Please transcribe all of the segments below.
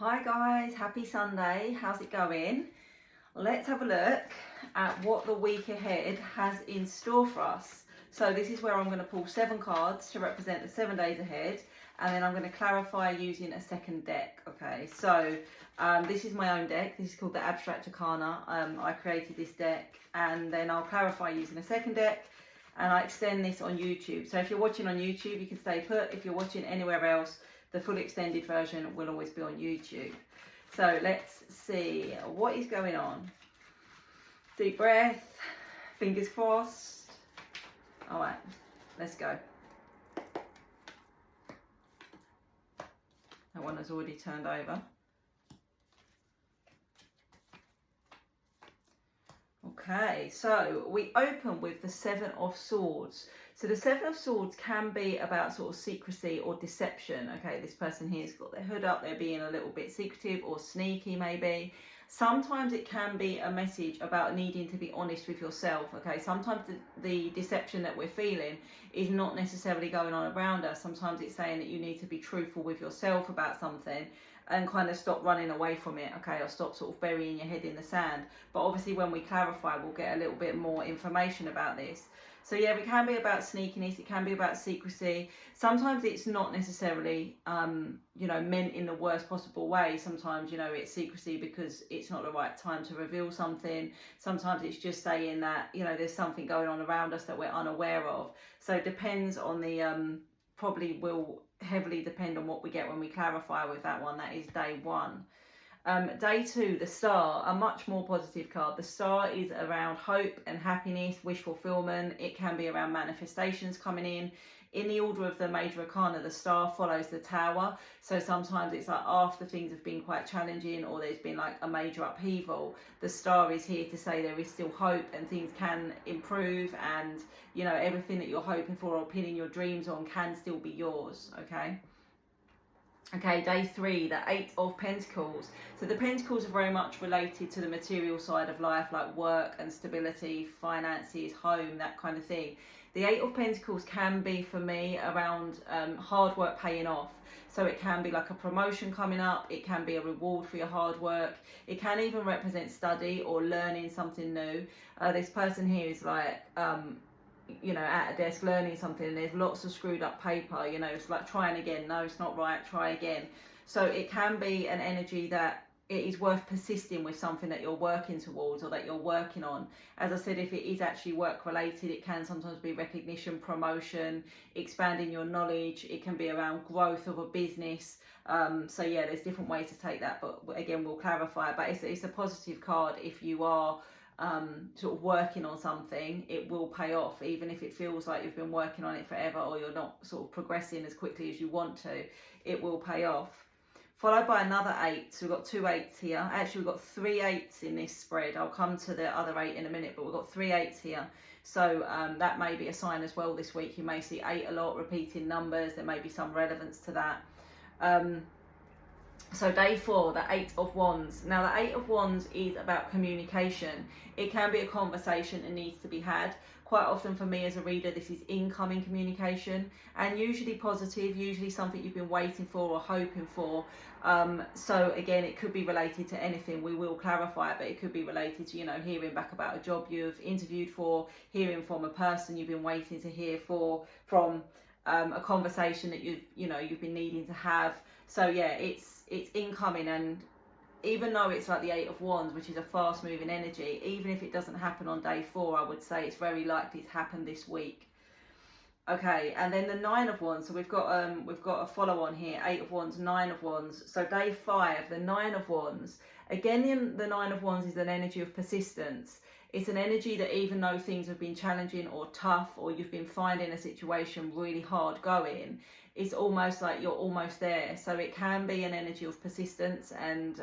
Hi guys, happy Sunday. How's it going? Let's have a look at what the week ahead has in store for us. So this is where I'm going to pull 7 cards to represent the 7 days ahead, and then I'm going to clarify using a second deck. Okay, so this is my own deck. This is called the Abstract Arcana. I created this deck, and then I'll clarify using a second deck, and I extend this on YouTube. So if you're watching on YouTube, you can stay put. If you're watching anywhere else, the full extended version will always be on YouTube. So let's see what is going on. Deep breath, fingers crossed. All right, let's go. That one has already turned over. Okay, so we open with the 7 of Swords. So the 7 of Swords can be about sort of secrecy or deception. Okay, this person here's got their hood up, they're being a little bit secretive or sneaky maybe. Sometimes it can be a message about needing to be honest with yourself. Okay, sometimes the deception that we're feeling is not necessarily going on around us. Sometimes it's saying that you need to be truthful with yourself about something and kind of stop running away from it, okay, or stop sort of burying your head in the sand. But obviously when we clarify, we'll get a little bit more information about this. So yeah, it can be about sneakiness, it can be about secrecy. Sometimes it's not necessarily, meant in the worst possible way. Sometimes, it's secrecy because it's not the right time to reveal something. Sometimes it's just saying that, there's something going on around us that we're unaware of. So it depends on the, probably will heavily depend on what we get when we clarify with that one. That is day 1. Day 2, the Star, a much more positive card. The Star is around hope and happiness, wish fulfillment. It can be around manifestations coming in. In the order of the major arcana, the Star follows the Tower. So sometimes it's like after things have been quite challenging or there's been like a major upheaval, the Star is here to say there is still hope and things can improve, and everything that you're hoping for or pinning your dreams on can still be yours. Okay, day 3, the 8 of Pentacles. So the Pentacles are very much related to the material side of life, like work and stability, finances, home, that kind of thing. The 8 of Pentacles can be, for me, around hard work paying off. So it can be like a promotion coming up. It can be a reward for your hard work. It can even represent study or learning something new. This person here is like... at a desk learning something, and there's lots of screwed up paper, it's like trying again, no, it's not right, try again. So it can be an energy that it is worth persisting with something that you're working towards or that you're working on. As I said, if it is actually work related, it can sometimes be recognition, promotion, expanding your knowledge. It can be around growth of a business. So yeah, there's different ways to take that, but again, we'll clarify. But it's a positive card. If you are sort of working on something, it will pay off, even if it feels like you've been working on it forever or you're not sort of progressing as quickly as you want to. It will pay off. Followed by another 8. So we've got 2 8s here. Actually, we've got 3 8s in this spread. I'll come to the other 8 in a minute, but we've got 3 8s here. So that may be a sign as well this week. You may see 8 a lot, repeating numbers. There may be some relevance to that. So day 4, the 8 of Wands. Now the 8 of Wands is about communication. It can be a conversation that needs to be had. Quite often for me as a reader, this is incoming communication, and usually positive, usually something you've been waiting for or hoping for. So again, it could be related to anything. We will clarify it, but it could be related to, hearing back about a job you've interviewed for, hearing from a person you've been waiting to hear from, a conversation that you've been needing to have. So yeah, it's incoming, and even though it's like the 8 of Wands, which is a fast moving energy, even if it doesn't happen on day 4, I would say it's very likely to happen this week. Okay, and then the 9 of Wands. So we've got a follow on here, 8 of Wands, 9 of Wands. So day 5, the 9 of Wands. Again, the 9 of Wands is an energy of persistence. It's an energy that even though things have been challenging or tough, or you've been finding a situation really hard going, it's almost like you're almost there. So it can be an energy of persistence and,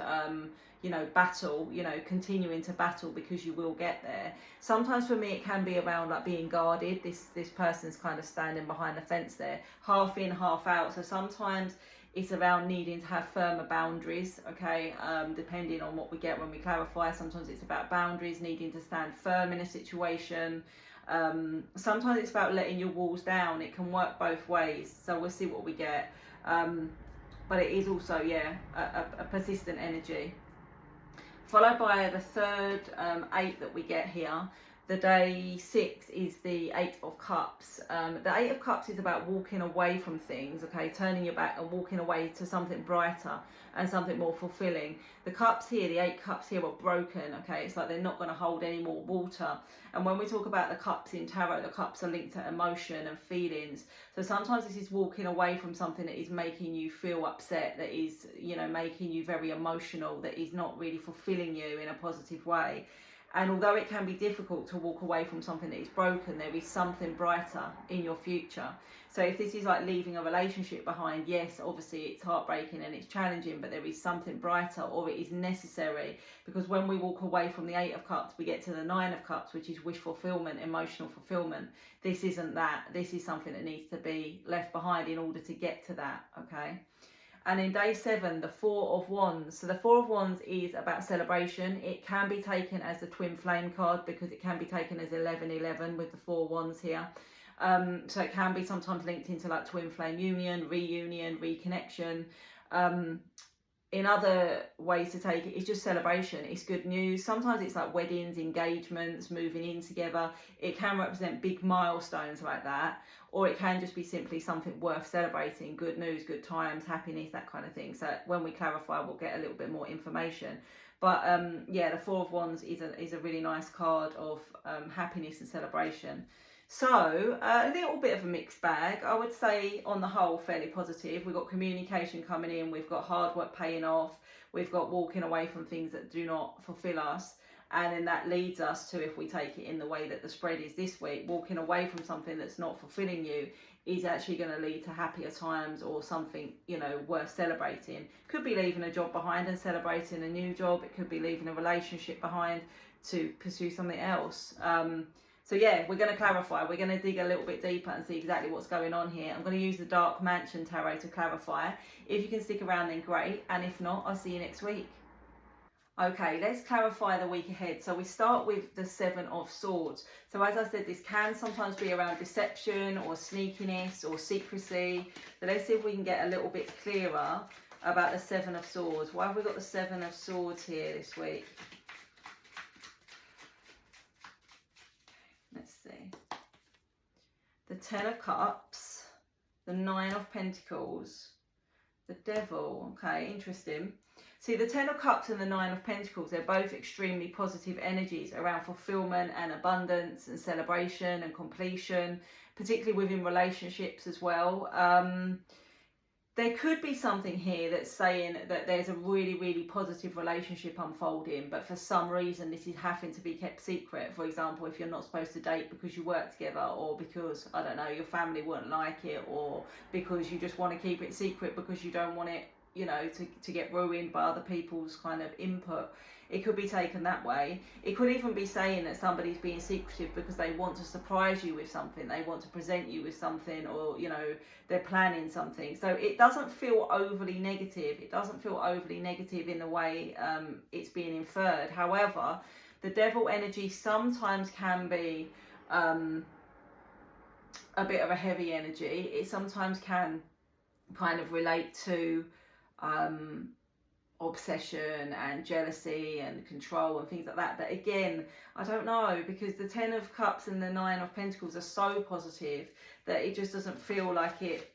battle, continuing to battle, because you will get there. Sometimes for me, it can be around like being guarded. This person's kind of standing behind the fence there, half in, half out. So sometimes it's around needing to have firmer boundaries, okay, depending on what we get when we clarify. Sometimes it's about boundaries, needing to stand firm in a situation. Sometimes it's about letting your walls down. It can work both ways, so we'll see what we get. but it is also, yeah, a persistent energy. Followed by the third 8 that we get here. The day 6 is the 8 of Cups. The 8 of Cups is about walking away from things, okay, turning your back and walking away to something brighter and something more fulfilling. The cups here, the 8 cups here are broken, okay, it's like they're not going to hold any more water. And when we talk about the cups in tarot, the cups are linked to emotion and feelings. So sometimes this is walking away from something that is making you feel upset, that is, you know, making you very emotional, that is not really fulfilling you in a positive way. And although it can be difficult to walk away from something that is broken, there is something brighter in your future. So if this is like leaving a relationship behind, yes, obviously it's heartbreaking and it's challenging, but there is something brighter, or it is necessary. Because when we walk away from the 8 of Cups, we get to the 9 of Cups, which is wish fulfillment, emotional fulfillment. This isn't that. This is something that needs to be left behind in order to get to that, okay? And in day 7, the 4 of Wands. So the 4 of Wands is about celebration. It can be taken as the twin flame card, because it can be taken as 1111 with the 4 wands here. So it can be sometimes linked into like twin flame union, reunion, reconnection. In other ways to take it, it's just celebration. It's good news. Sometimes it's like weddings, engagements, moving in together. It can represent big milestones like that, or it can just be simply something worth celebrating. Good news, good times, happiness, that kind of thing. So when we clarify, we'll get a little bit more information. But yeah, the 4 of Wands is a really nice card of happiness and celebration. So a little bit of a mixed bag. I would say on the whole fairly positive. We've got communication coming in, we've got hard work paying off, we've got walking away from things that do not fulfill us, and then that leads us to, if we take it in the way that the spread is this week, walking away from something that's not fulfilling you is actually going to lead to happier times, or something, you know, worth celebrating. Could be leaving a job behind and celebrating a new job. It could be leaving a relationship behind to pursue something else. So yeah, we're going to clarify. We're going to dig a little bit deeper and see exactly what's going on here. I'm going to use the Dark Mansion Tarot to clarify. If you can stick around, then great. And if not, I'll see you next week. Okay, let's clarify the week ahead. So we start with the 7 of Swords. So as I said, this can sometimes be around deception or sneakiness or secrecy. So let's see if we can get a little bit clearer about the 7 of Swords. Why have we got the 7 of Swords here this week? Let's see. The 10 of Cups, the 9 of Pentacles, the Devil. Okay, interesting. See, the 10 of Cups and the 9 of Pentacles, they're both extremely positive energies around fulfillment and abundance and celebration and completion, particularly within relationships as well. There could be something here that's saying that there's a really, really positive relationship unfolding, but for some reason this is having to be kept secret. For example, if you're not supposed to date because you work together, or because, I don't know, your family wouldn't like it, or because you just want to keep it secret because you don't want it, you know, to get ruined by other people's kind of input. It could be taken that way. It could even be saying that somebody's being secretive because they want to surprise you with something, they want to present you with something, or, you know, they're planning something. So it doesn't feel overly negative. It doesn't feel overly negative in the way it's being inferred. However, the Devil energy sometimes can be a bit of a heavy energy. It sometimes can kind of relate to obsession and jealousy and control and things like that. But again, I don't know, because the 10 of Cups and the 9 of Pentacles are so positive that it just doesn't feel like it.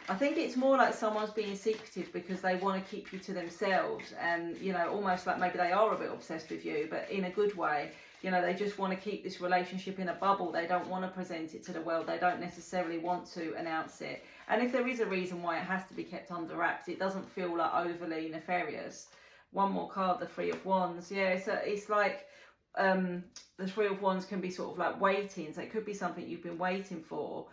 I think it's more like someone's being secretive because they want to keep you to themselves, and, you know, almost like maybe they are a bit obsessed with you, but in a good way. You know, they just want to keep this relationship in a bubble. They don't want to present it to the world. They don't necessarily want to announce it. And if there is a reason why it has to be kept under wraps, it doesn't feel like overly nefarious. One more card, the 3 of Wands. Yeah, so it's like the 3 of Wands can be sort of like waiting. So it could be something you've been waiting for.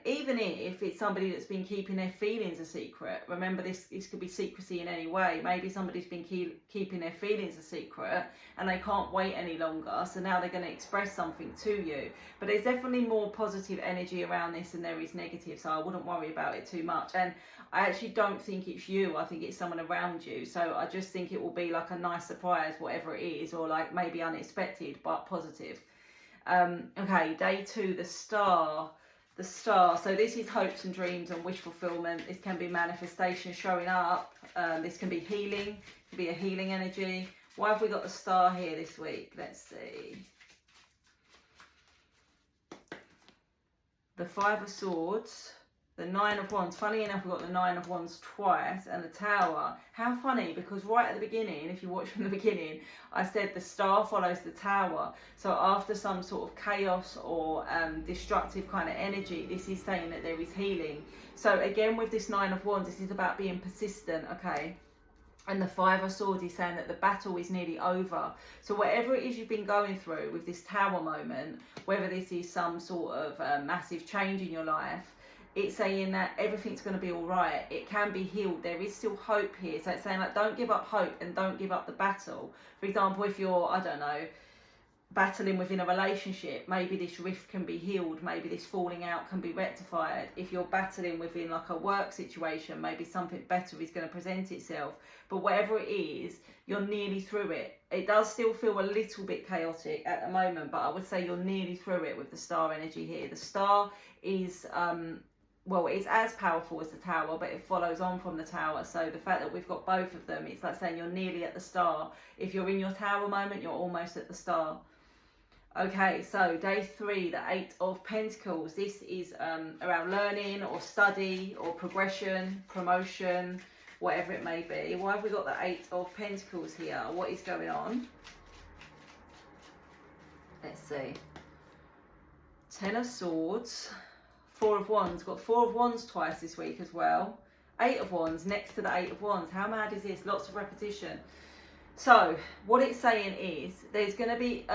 Even if it's somebody that's been keeping their feelings a secret. Remember, this could be secrecy in any way. Maybe somebody's been keeping their feelings a secret and they can't wait any longer, so now they're going to express something to you. But there's definitely more positive energy around this than there is negative, so I wouldn't worry about it too much. And I actually don't think it's you. I think it's someone around you. So I just think it will be like a nice surprise, whatever it is, or like maybe unexpected but positive. Okay, day 2, the Star. The Star. So this is hopes and dreams and wish fulfillment. This can be manifestation showing up. This can be healing. It can be a healing energy. Why have we got the Star here this week? Let's see. The Five of Swords. The Nine of Wands. Funny enough, we've got the Nine of Wands twice, and the Tower. How funny, because right at the beginning, if you watch from the beginning, I said the Star follows the Tower. So after some sort of chaos or destructive kind of energy, this is saying that there is healing. So again, with this Nine of Wands, this is about being persistent, okay? And the Five of Swords is saying that the battle is nearly over. So whatever it is you've been going through with this Tower moment, whether this is some sort of massive change in your life, it's saying that everything's going to be all right. It can be healed. There is still hope here. So it's saying, like, don't give up hope and don't give up the battle. For example, if you're, I don't know, battling within a relationship, maybe this rift can be healed. Maybe this falling out can be rectified. If you're battling within like a work situation, maybe something better is going to present itself. But whatever it is, you're nearly through it. It does still feel a little bit chaotic at the moment, but I would say you're nearly through it with the Star energy here. The Star is well, it's as powerful as the Tower, but it follows on from the Tower. So the fact that we've got both of them, it's like saying you're nearly at the Star. If you're in your Tower moment, you're almost at the Star. Okay, so day 3, the 8 of Pentacles. This is around learning or study or progression, promotion, whatever it may be. Why have we got the 8 of Pentacles here? What is going on? Let's see. 10 of Swords. 4 of Wands. Got 4 of Wands twice this week as well. 8 of Wands next to the 8 of Wands. How mad is this? Lots of repetition. So what it's saying is there's going to be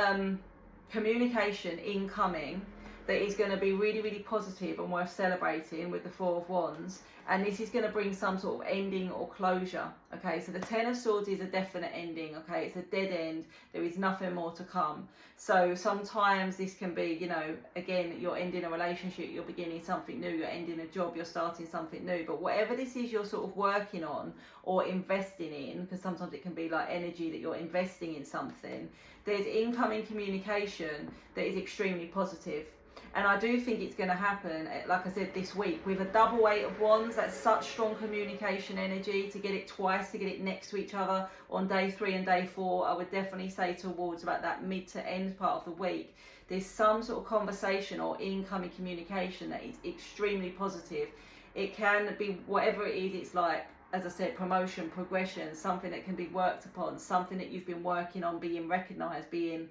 communication incoming that is going to be really, really positive and worth celebrating with the 4 of Wands. And this is going to bring some sort of ending or closure. Okay, so the 10 of Swords is a definite ending. Okay, it's a dead end. There is nothing more to come. So sometimes this can be, you know, again, you're ending a relationship, you're beginning something new, you're ending a job, you're starting something new. But whatever this is you're sort of working on or investing in, because sometimes it can be like energy that you're investing in something, there's incoming communication that is extremely positive. And I do think it's going to happen, like I said, this week. With a double 8 of Wands, that's such strong communication energy. To get it twice, to get it next to each other on day 3 and day 4, I would definitely say towards about that mid to end part of the week. There's some sort of conversation or incoming communication that is extremely positive. It can be whatever it is. It's like, as I said, promotion, progression, something that can be worked upon, something that you've been working on being recognised, being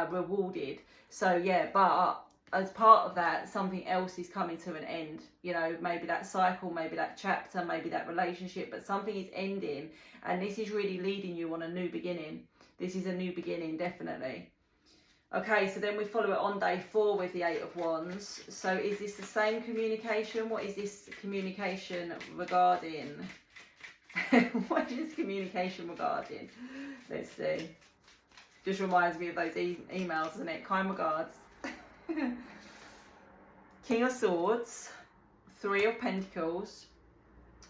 rewarded. So yeah, but as part of that, something else is coming to an end. You know, maybe that cycle, maybe that chapter, maybe that relationship, but something is ending, and this is really leading you on a new beginning. This is a new beginning, definitely. Okay, so then we follow it on day 4 with the 8 of Wands. So is this the same communication? What is this communication regarding? What is this communication regarding? Let's see. Just reminds me of those emails, doesn't it? Kind regards. King of Swords, 3 of Pentacles,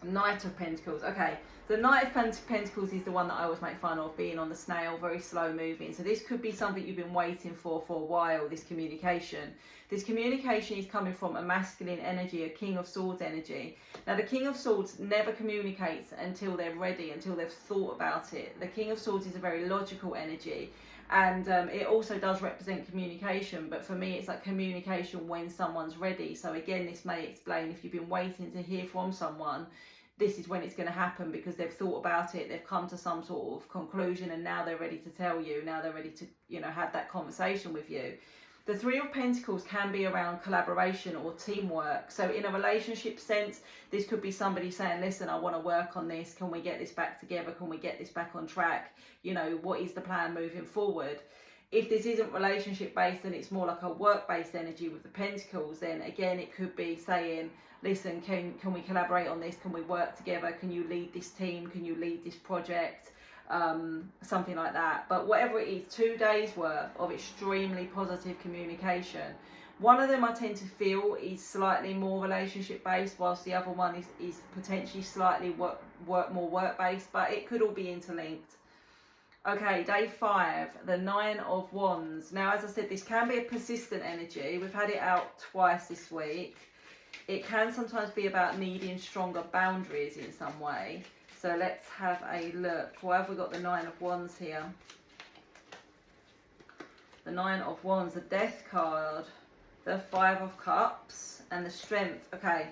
Knight of Pentacles. Okay, the Knight of Pentacles is the one that I always make fun of, being on the snail, very slow moving. So this could be something you've been waiting for a while, this communication. This communication is coming from a masculine energy, a King of Swords energy. Now the King of Swords never communicates until they're ready, until they've thought about it. The King of Swords is a very logical energy. And it also does represent communication, but for me it's like communication when someone's ready. So again, this may explain if you've been waiting to hear from someone, this is when it's going to happen, because they've thought about it, they've come to some sort of conclusion, and now they're ready to tell you, now they're ready to, you know, have that conversation with you. The 3 of Pentacles can be around collaboration or teamwork. So in a relationship sense, this could be somebody saying, listen, I want to work on this. Can we get this back together? Can we get this back on track? You know, what is the plan moving forward? If this isn't relationship based and it's more like a work based energy with the Pentacles, then again, it could be saying, listen, can we collaborate on this? Can we work together? Can you lead this team? Can you lead this project? Something like that. But whatever it is, 2 days worth of extremely positive communication. One of them I tend to feel is slightly more relationship based, whilst the other one is potentially slightly more work based, but it could all be interlinked. Okay, day 5, the 9 of Wands. Now, as I said, this can be a persistent energy. We've had it out twice this week. It can sometimes be about needing stronger boundaries in some way. So let's have a look. Why have we got the 9 of Wands here? The 9 of Wands, the Death card, the 5 of Cups, and the Strength. Okay,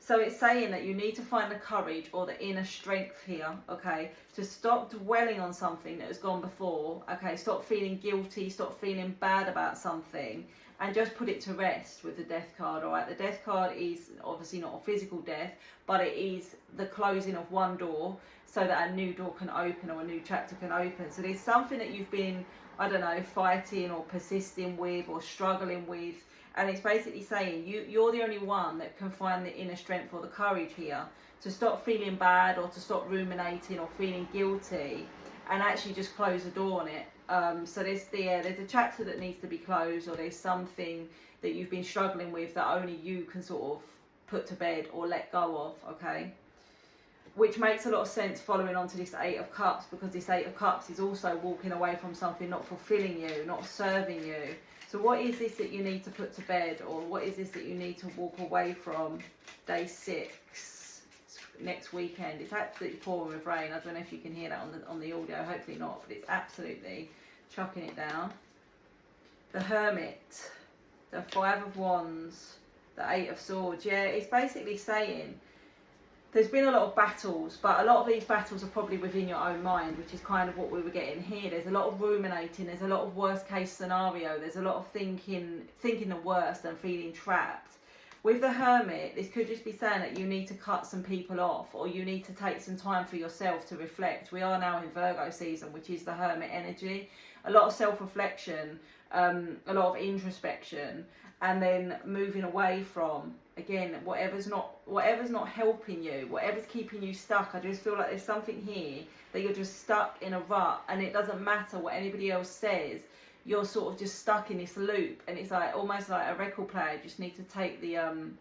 so it's saying that you need to find the courage or the inner strength here, okay, to stop dwelling on something that has gone before, okay, stop feeling guilty, stop feeling bad about something, and just put it to rest with the Death card, all right? The Death card is obviously not a physical death, but it is the closing of one door so that a new door can open or a new chapter can open. So there's something that you've been, I don't know, fighting or persisting with or struggling with, and it's basically saying you're the only one that can find the inner strength or the courage here to stop feeling bad or to stop ruminating or feeling guilty, and actually just close the door on it. So there's a chapter that needs to be closed, or there's something that you've been struggling with that only you can sort of put to bed or let go of, okay? Which makes a lot of sense following on to this 8 of Cups, because this 8 of Cups is also walking away from something not fulfilling you, not serving you. So what is this that you need to put to bed, or what is this that you need to walk away from? Day 6, next weekend. It's absolutely pouring with rain. I don't know if you can hear that on the audio, hopefully not, but it's absolutely chucking it down. The Hermit, the 5 of Wands, the 8 of Swords. Yeah, it's basically saying there's been a lot of battles, but a lot of these battles are probably within your own mind, which is kind of what we were getting here. There's a lot of ruminating, there's a lot of worst case scenario, there's a lot of thinking the worst and feeling trapped. With the Hermit, this could just be saying that you need to cut some people off, or you need to take some time for yourself to reflect. We are now in Virgo season, which is the Hermit energy. A lot of self-reflection, a lot of introspection, and then moving away from, again, whatever's not helping you, whatever's keeping you stuck. I just feel like there's something here that you're just stuck in a rut, and it doesn't matter what anybody else says. You're sort of just stuck in this loop, and it's like almost like a record player. You just need to take the arm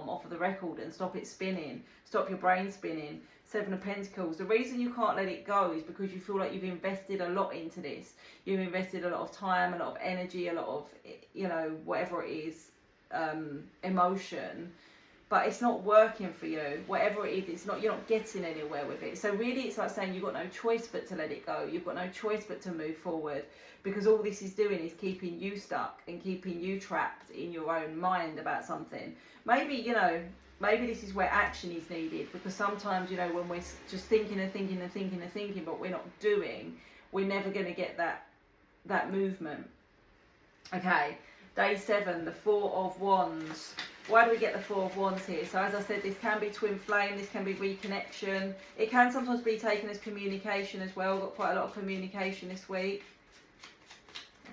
off of the record and stop it spinning, stop your brain spinning. 7 of Pentacles. The reason you can't let it go is because you feel like you've invested a lot into this. You've invested a lot of time, a lot of energy, a lot of, you know, whatever it is, emotion, but it's not working for you. Whatever it is, you're not getting anywhere with it. So really it's like saying you've got no choice but to let it go. You've got no choice but to move forward, because all this is doing is keeping you stuck and keeping you trapped in your own mind about something. Maybe this is where action is needed, because sometimes, you know, when we're just thinking, but we're not doing, we're never going to get that movement. Okay, day 7, the 4 of Wands. Why do we get the 4 of Wands here? So as I said, this can be twin flame, this can be reconnection. It can sometimes be taken as communication as well. Got quite a lot of communication this week.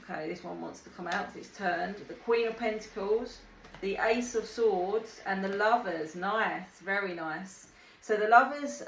Okay, this one wants to come out, so it's turned. The Queen of Pentacles, the Ace of Swords, and the Lovers. Nice, very nice. So the Lovers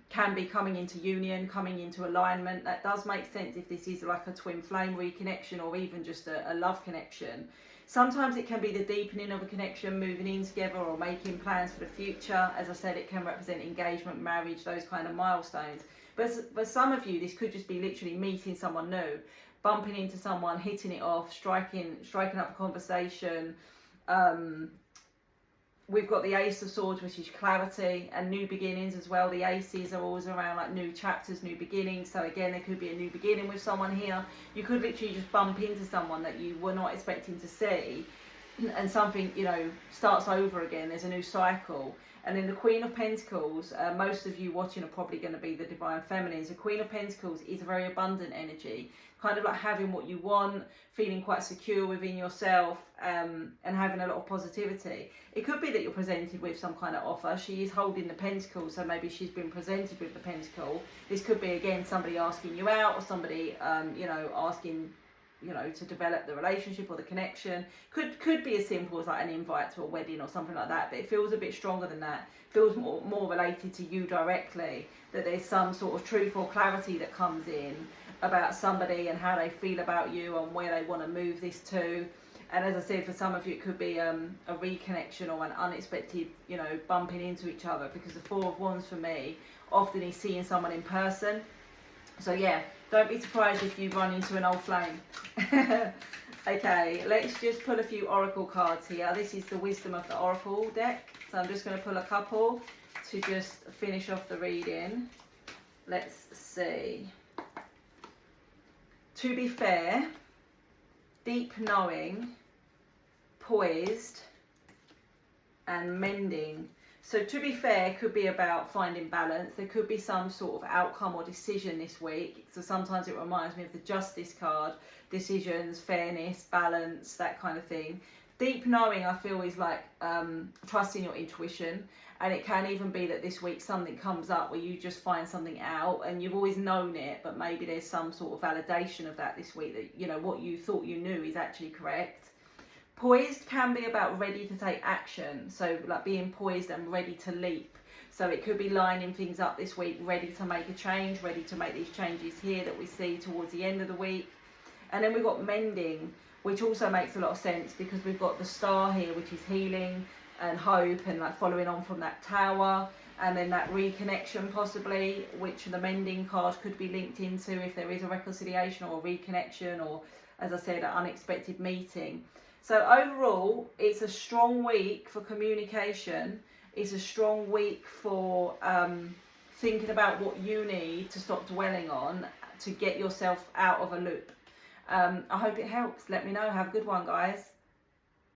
can be coming into union, coming into alignment. That does make sense if this is like a twin flame reconnection, or even just a love connection. Sometimes it can be the deepening of a connection, moving in together or making plans for the future. As I said, it can represent engagement, marriage, those kind of milestones. But for some of you, this could just be literally meeting someone new, bumping into someone, hitting it off, striking up a conversation. We've got the Ace of Swords, which is clarity and new beginnings as well. The aces are always around like new chapters, new beginnings. So again, there could be a new beginning with someone here. You could literally just bump into someone that you were not expecting to see, and something, you know, starts over again. There's a new cycle. And then the Queen of Pentacles, most of you watching are probably going to be the Divine Feminines. The Queen of Pentacles is a very abundant energy, kind of like having what you want, feeling quite secure within yourself, and having a lot of positivity. It could be that you're presented with some kind of offer. She is holding the pentacle, so maybe she's been presented with the pentacle. This could be, again, somebody asking you out, or somebody, you know, asking, you know, to develop the relationship or the connection. Could be as simple as like an invite to a wedding or something like that, but it feels a bit stronger than that. It feels more related to you directly, that there's some sort of truth or clarity that comes in about somebody and how they feel about you and where they want to move this to. And as I said, for some of you, it could be a reconnection or an unexpected, you know, bumping into each other, because the 4 of Wands for me often is seeing someone in person. So yeah, Don't be surprised if you run into an old flame. Okay, let's just pull a few oracle cards here. This is the Wisdom of the Oracle deck. So I'm just going to pull a couple to just finish off the reading. Let's see. To be fair, deep knowing, poised, and mending. So to be fair could be about finding balance. There could be some sort of outcome or decision this week. So sometimes it reminds me of the Justice card. Decisions, fairness, balance, that kind of thing. Deep knowing, I feel, is like trusting your intuition. And it can even be that this week something comes up where you just find something out and you've always known it, but maybe there's some sort of validation of that this week, that, you know, what you thought you knew is actually correct. Poised can be about ready to take action. So like being poised and ready to leap. So it could be lining things up this week, ready to make a change, ready to make these changes here that we see towards the end of the week. And then we've got mending, which also makes a lot of sense because we've got the star here, which is healing and hope and like following on from that tower, and then that reconnection possibly, which the mending card could be linked into if there is a reconciliation or a reconnection, or, as I said, an unexpected meeting. So overall, it's a strong week for communication. It's a strong week for thinking about what you need to stop dwelling on to get yourself out of a loop. I hope it helps. Let me know. Have a good one, guys.